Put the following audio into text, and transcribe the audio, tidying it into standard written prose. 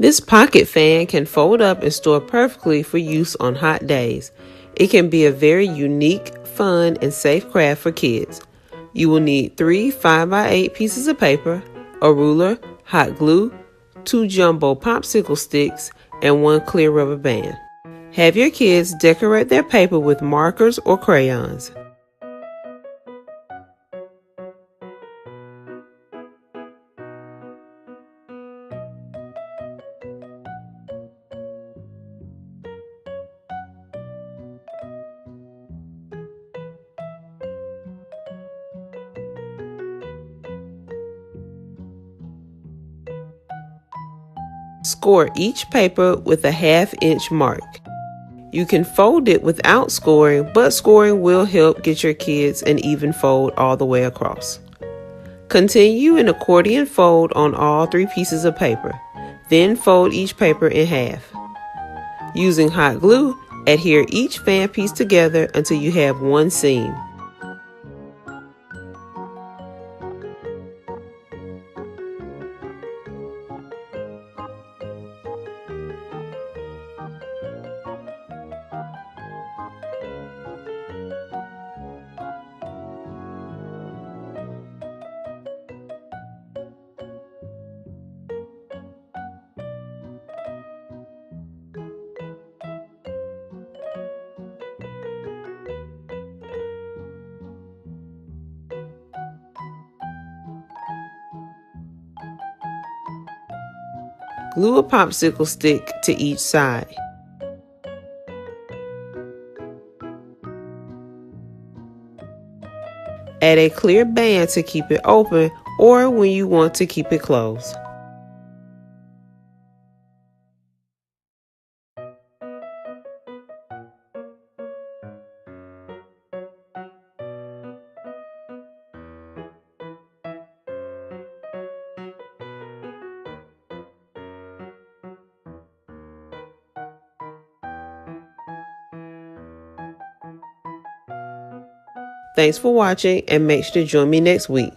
This pocket fan can fold up and store perfectly for use on hot days. It can be a very unique, fun, and safe craft for kids. You will need 3 5x8 pieces of paper, a ruler, hot glue, 2 jumbo popsicle sticks, and 1 clear rubber band. Have your kids decorate their paper with markers or crayons. Score each paper with a 1/2 inch mark. You can fold it without scoring, but scoring will help get your kids an even fold all the way across. Continue an accordion fold on all 3 pieces of paper. Then fold each paper in half. Using hot glue, adhere each fan piece together until you have one seam. Glue a popsicle stick to each side. Add a clear band to keep it open or when you want to keep it closed. Thanks for watching and make sure to join me next week.